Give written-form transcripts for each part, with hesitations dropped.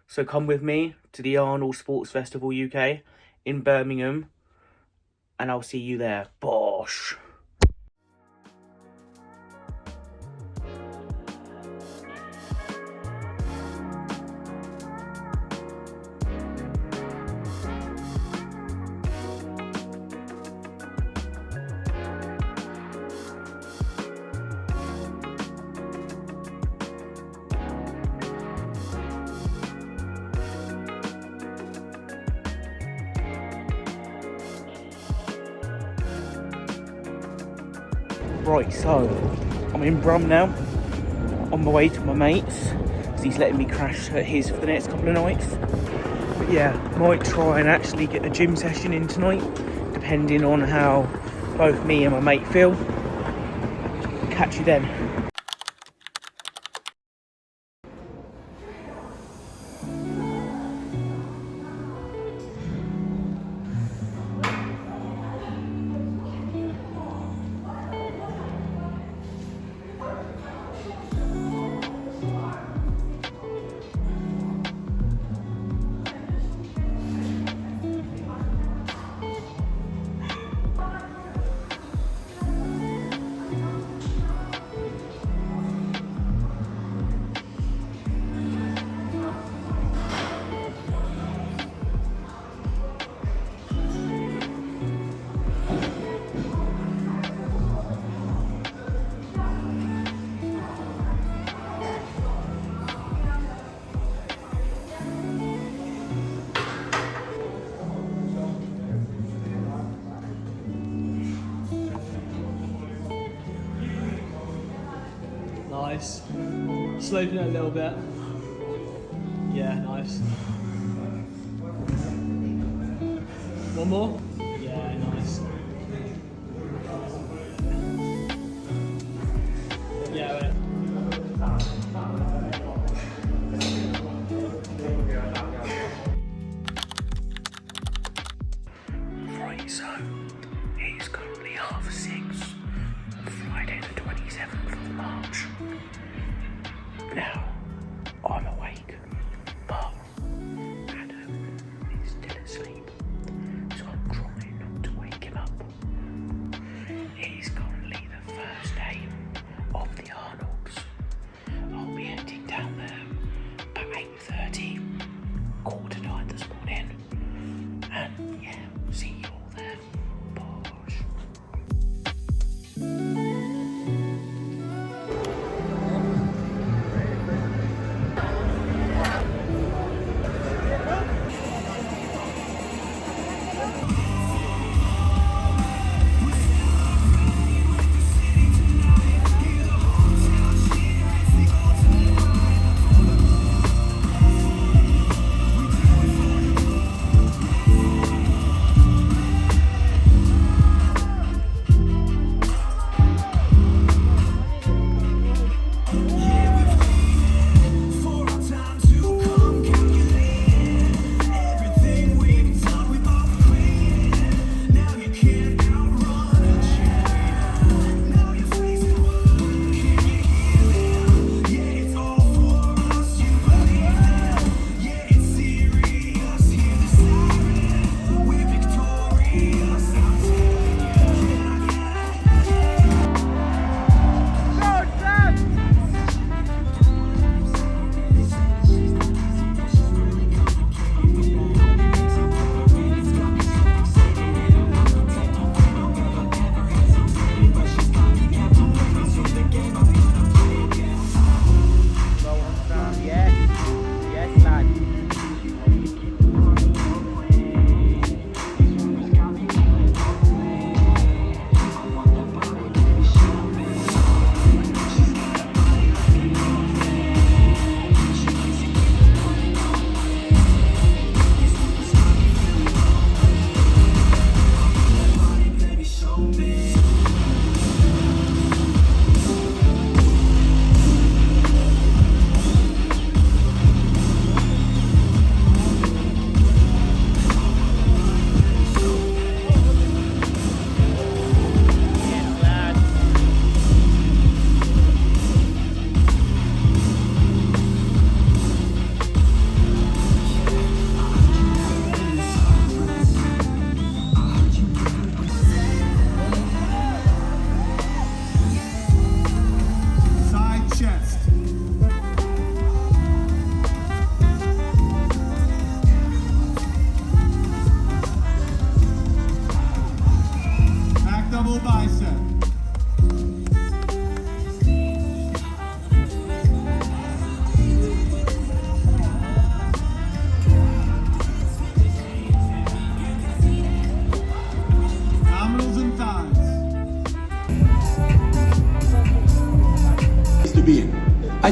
So come with me to the Arnold Sports Festival UK in Birmingham, and I'll see you there. Bosh! Right, so I'm in Brum now, on my way to my mate's, because he's letting me crash at his for the next couple of nights. But yeah, might try and actually get a gym session in tonight, depending on how both me and my mate feel. Catch you then. Nice. Sloping it a little bit. Yeah, nice. One more? Yeah, nice. Yeah, wait. Right, so it's currently 6:30, Friday the 27th of March. Now, I'm awake, but Adam is still asleep, so I'm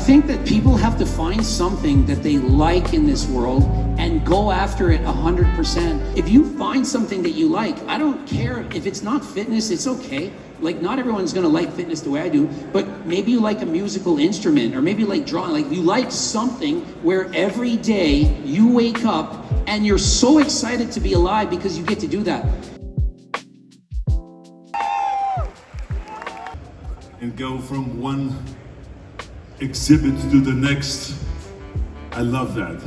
think that people have to find something that they like in this world and go after it 100%. If you find something that you like, I don't care if it's not fitness, it's okay. Like, not everyone's gonna like fitness the way I do, but maybe you like a musical instrument, or maybe you like drawing, like you like something where every day you wake up and you're so excited to be alive because you get to do that. And go from one exhibit to the next. I love that.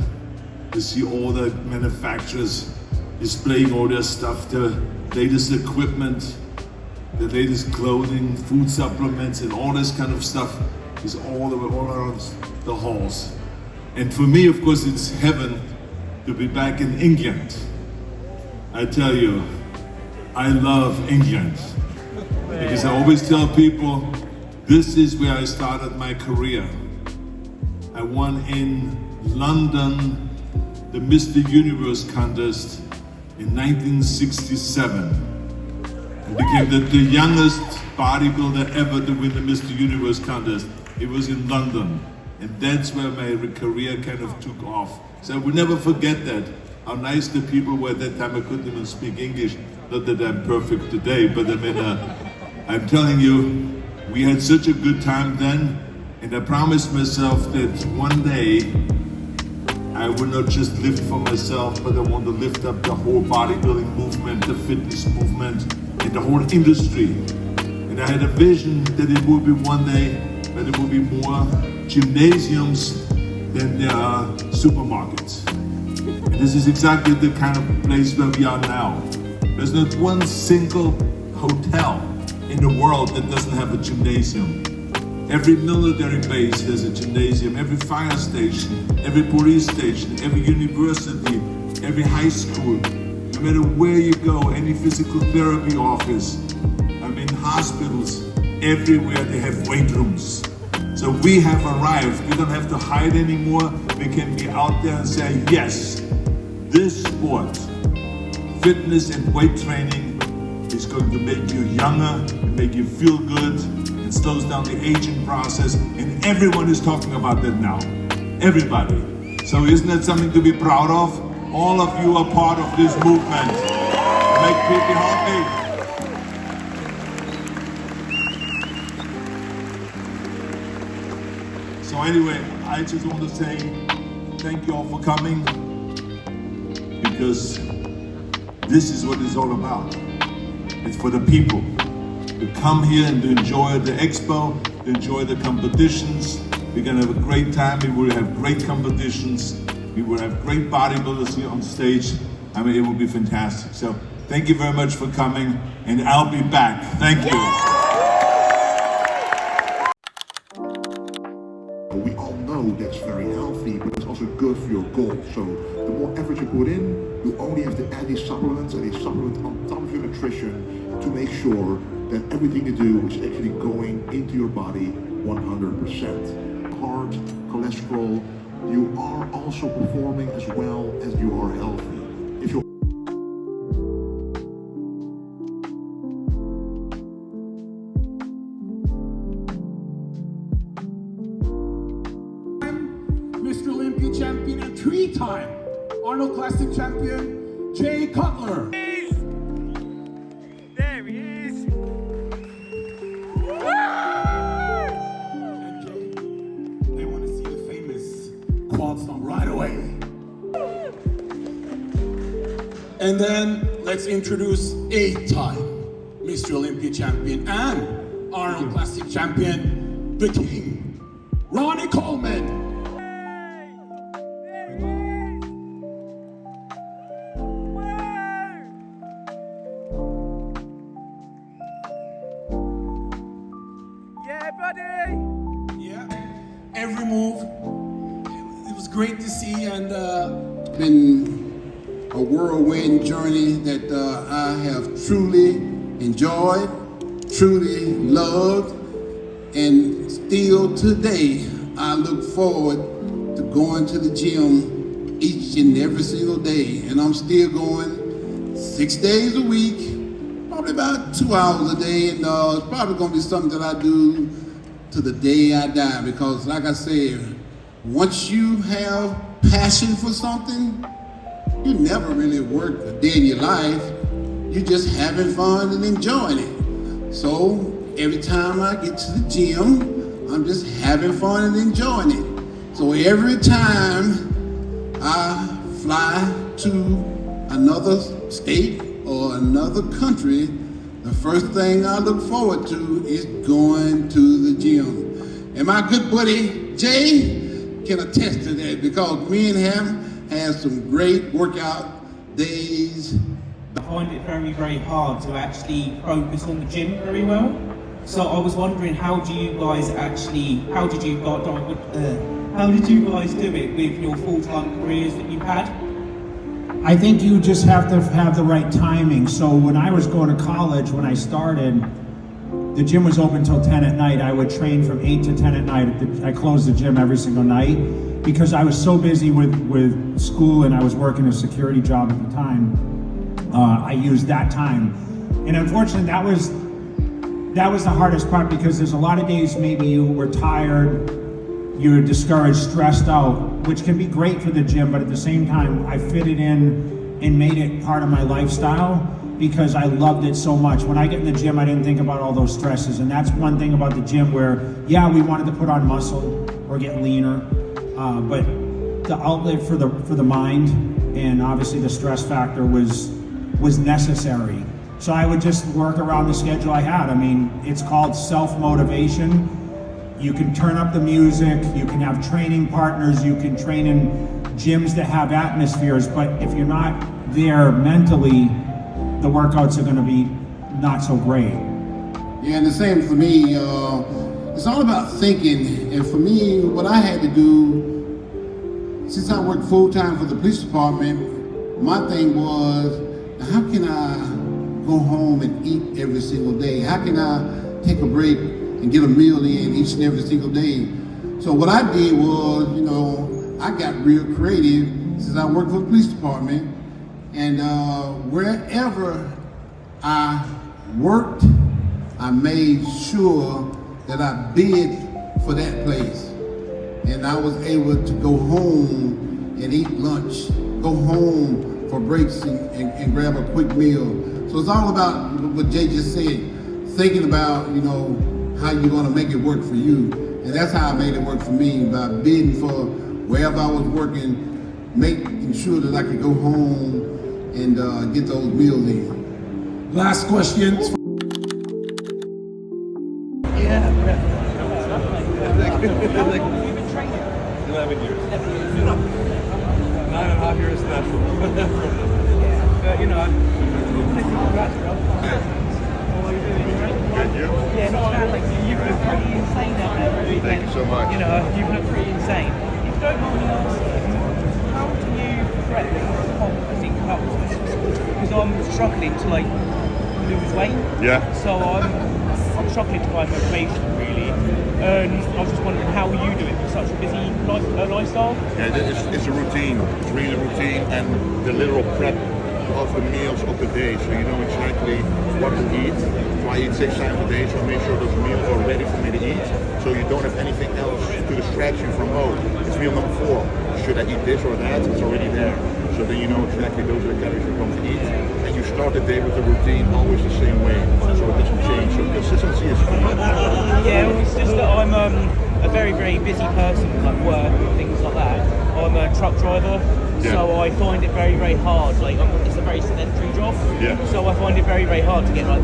To see all the manufacturers displaying all their stuff, the latest equipment, the latest clothing, food supplements, and all this kind of stuff is all around the halls. And for me, of course, it's heaven to be back in England. I tell you, I love England. Because I always tell people, this is where I started my career. I won in London the Mr. Universe contest in 1967. I became the youngest bodybuilder ever to win the Mr. Universe contest. It was in London. And that's where my career kind of took off. So I will never forget that, how nice the people were at that time. I couldn't even speak English. Not that I'm perfect today, but I mean, I'm telling you, we had such a good time then, and I promised myself that one day I will not just lift for myself, but I want to lift up the whole bodybuilding movement, the fitness movement, and the whole industry. And I had a vision that it will be one day that there will be more gymnasiums than there are supermarkets. And this is exactly the kind of place where we are now. There's not one single hotel in the world that doesn't have a gymnasium. Every military base has a gymnasium, every fire station, every police station, every university, every high school. No matter where you go, any physical therapy office, I mean hospitals, everywhere they have weight rooms. So we have arrived. We don't have to hide anymore. We can be out there and say, yes, this sport, fitness and weight training, is going to make you younger, make you feel good, and slows down the aging process. And everyone is talking about that now. Everybody. So isn't that something to be proud of? All of you are part of this movement. Make people happy. So anyway, I just want to say thank you all for coming, because this is what it's all about. It's for the people to come here and to enjoy the expo, to enjoy the competitions. We're gonna have a great time. We will have great competitions. We will have great bodybuilders here on stage. I mean, it will be fantastic. So thank you very much for coming, and I'll be back. Thank you. We all know that's very healthy, but it's also good for your goals. So the more effort you put in, you only have to add these supplements and these supplements on top of your nutrition to make sure that everything you do is actually going into your body 100%. Heart, cholesterol, you are also performing as well as you are healthy. If you're Mr. Olympia champion and three-time Arnold Classic champion, Jay Cutler. There he is. And Jay, they want to see the famous quad stomp right away. And then let's introduce 8-time Mr. Olympia champion and Arnold Classic champion, the King, Ronnie Coleman. Yeah, every move, it was great to see, and been a whirlwind journey that I have truly enjoyed, truly loved, and still today I look forward to going to the gym each and every single day, and I'm still going 6 days a week, probably about 2 hours a day, and it's probably gonna be something that I do to the day I die, because like I said, once you have passion for something, you never really work a day in your life. You're just having fun and enjoying it. So every time I get to the gym, I'm just having fun and enjoying it. So every time I fly to another state or another country, the first thing I look forward to is going to the gym. And my good buddy, Jay, can attest to that, because me and him had some great workout days. I find it very, very hard to actually focus on the gym very well. So I was wondering, how did you guys do it with your full-time careers that you had? I think you just have to have the right timing. So when I was going to college, when I started, the gym was open till 10 at night. I would train from 8 to 10 at night. I closed the gym every single night because I was so busy with school, and I was working a security job at the time. I used that time. And unfortunately, that was the hardest part, because there's a lot of days maybe you were tired, you were discouraged, stressed out, which can be great for the gym, but at the same time, I fit it in and made it part of my lifestyle because I loved it so much. When I get in the gym, I didn't think about all those stresses, and that's one thing about the gym where, yeah, we wanted to put on muscle or get leaner, but the outlet for the mind and obviously the stress factor was necessary. So I would just work around the schedule I had. I mean, it's called self-motivation. You can turn up the music, you can have training partners, you can train in gyms that have atmospheres, but if you're not there mentally, the workouts are gonna be not so great. Yeah, and the same for me. It's all about thinking. And for me, what I had to do, since I worked full-time for the police department, my thing was, how can I go home and eat every single day? How can I take a break and get a meal in each and every single day? So what I did was, I got real creative since I worked for the police department. And wherever I worked, I made sure that I bid for that place. And I was able to go home and eat lunch, go home for breaks and grab a quick meal. So it's all about what Jay just said, thinking about, how you're gonna make it work for you. And that's how I made it work for me, by bidding for wherever I was working, making sure that I could go home and get those meals in. Last question. Yeah. 11 years. 9.5 years national. But And you? yeah, not bad. Like you've looked pretty insane out there over the weekend. Thank you so much. You've looked pretty insane. If you don't mind me asking, how do you prep composite cups? Because I'm struggling to lose weight. Yeah. So I'm struggling to find motivation really. I was just wondering how you do it with such a busy lifestyle. Yeah, it's a routine. It's really a routine, and the literal prep of the meals of the day, so you know exactly what to eat. So I eat 6 times a day, so I make sure those meals are ready for me to eat, so you don't have anything else to distract you from, it's meal number 4. Should I eat this or that? It's already there. So then you know exactly those are the calories you're going to eat. And you start the day with the routine always the same way, so it doesn't change. So consistency is key. Yeah, well, it's just that I'm a very, very busy person with work and things like that. I'm a truck driver. Yeah. So I find it very, very hard. It's a very sedentary job. Yeah. So I find it very, very hard to get my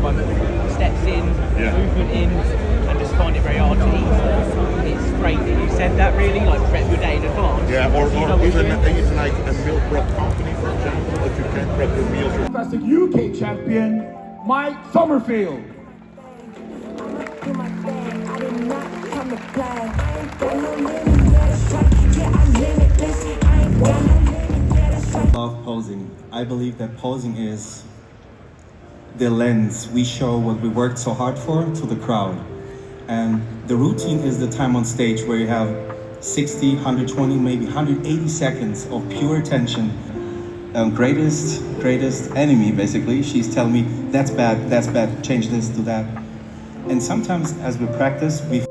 steps in, movement in, and just find it very hard to eat. It's great that you said that. Really, prep your day in advance. Yeah, or even like a meal prep company, for example, if you can prep your meals. Classic UK champion, Mike Summerfield. Love posing. I believe that posing is the lens we show what we worked so hard for to the crowd. And the routine is the time on stage where you have 60, 120, maybe 180 seconds of pure attention. Greatest enemy, basically. She's telling me, that's bad, change this, do that. And sometimes as we practice, we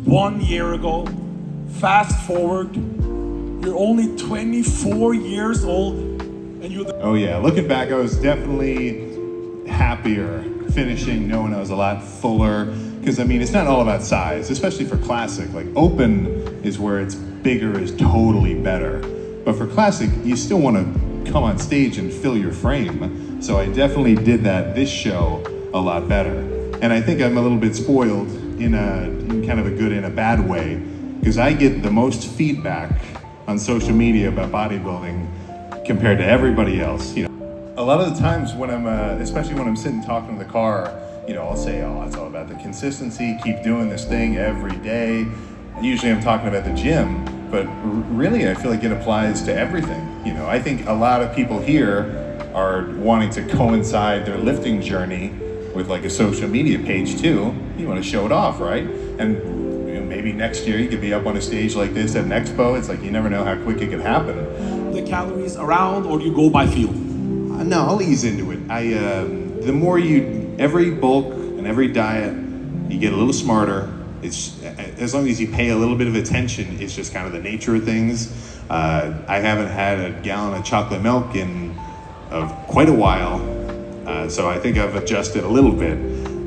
1 year ago. Fast forward, you're only 24 years old, and you're the— Oh yeah, looking back, I was definitely happier finishing, knowing I was a lot fuller, because I mean, it's not all about size, especially for classic. Like open is where it's bigger is totally better, but for classic, you still want to come on stage and fill your frame. So I definitely did that this show a lot better. And I think I'm a little bit spoiled in kind of a good and a bad way, because I get the most feedback on social media about bodybuilding compared to everybody else. You know, a lot of the times when I'm, especially when I'm sitting talking in the car, you know, I'll say, oh, it's all about the consistency, keep doing this thing every day. Usually I'm talking about the gym, but really I feel like it applies to everything. You know, I think a lot of people here are wanting to coincide their lifting journey with like a social media page too. You want to show it off, right? And you know, maybe next year you could be up on a stage like this at an expo. It's like you never know how quick it could happen. The calories around, or do you go by feel? No, I'll ease into it. The more every bulk and every diet, you get a little smarter. It's as long as you pay a little bit of attention, it's just kind of the nature of things. I haven't had a gallon of chocolate milk in quite a while, so I think I've adjusted a little bit.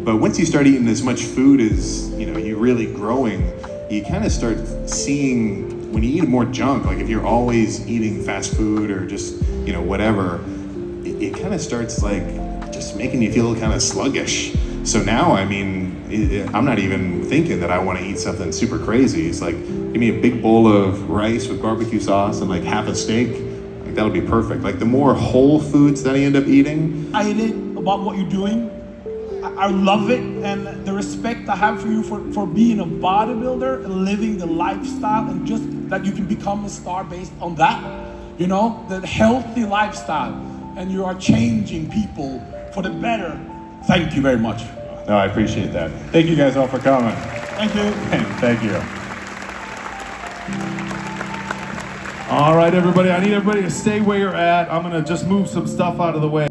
But once you start eating as much food as you're really growing, you kind of start seeing when you eat more junk. Like if you're always eating fast food or just whatever, it kind of starts like just making you feel kind of sluggish. So now, I mean, I'm not even thinking that I want to eat something super crazy. It's like, give me a big bowl of rice with barbecue sauce and like half a steak. Like that'll be perfect. Like the more whole foods that I end up eating. I hate about what you're doing. I love it, and the respect I have for you for being a bodybuilder and living the lifestyle, and just that you can become a star based on that. The healthy lifestyle, and you are changing people for the better. Thank you very much. No, I appreciate that. Thank you guys all for coming. Thank you. Thank you. All right, everybody, I need everybody to stay where you're at. I'm gonna just move some stuff out of the way.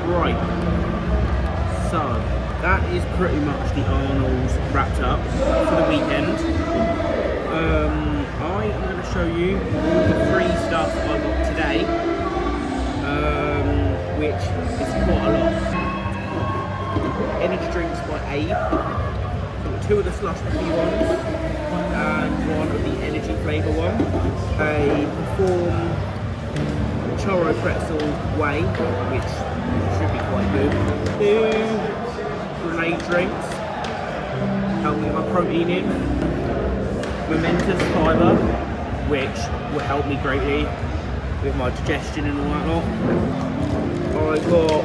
Right, so that is pretty much the Arnold's wrapped up for the weekend. I am going to show you all the free stuff I got today, which is quite a lot. Energy drinks by Abe, 2 of the slush puppy ones, and 1 of the energy flavour one. A Perform churro pretzel whey, which should be quite good. 2 grenade drinks, help me get my protein in. Momentous fibre, which will help me greatly with my digestion and all that lot. I got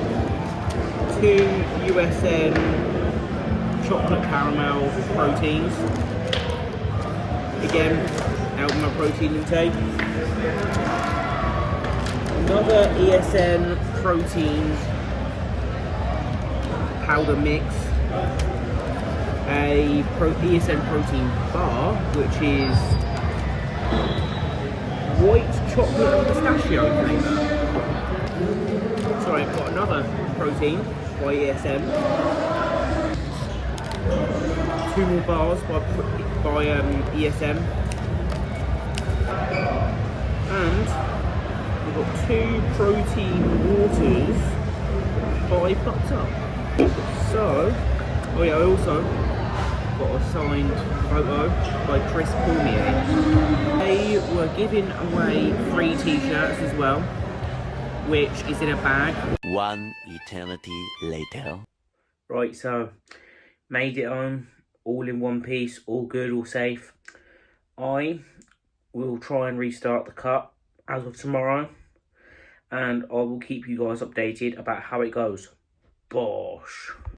2 USN chocolate caramel proteins, again helping my protein intake. Another ESN protein powder mix, a ESN protein bar, which is white chocolate and pistachio flavour. So I've got another protein by ESN, 2 more bars by ESN, and we've got 2 protein waters by Bucked Up. So, oh yeah, I also got a signed photo by Chris Cormier. They were giving away free t-shirts as well, which is in a bag. 1 eternity later. Right, so made it home, all in one piece, all good, all safe. I will try and restart the cut as of tomorrow, and I will keep you guys updated about how it goes. Bosh.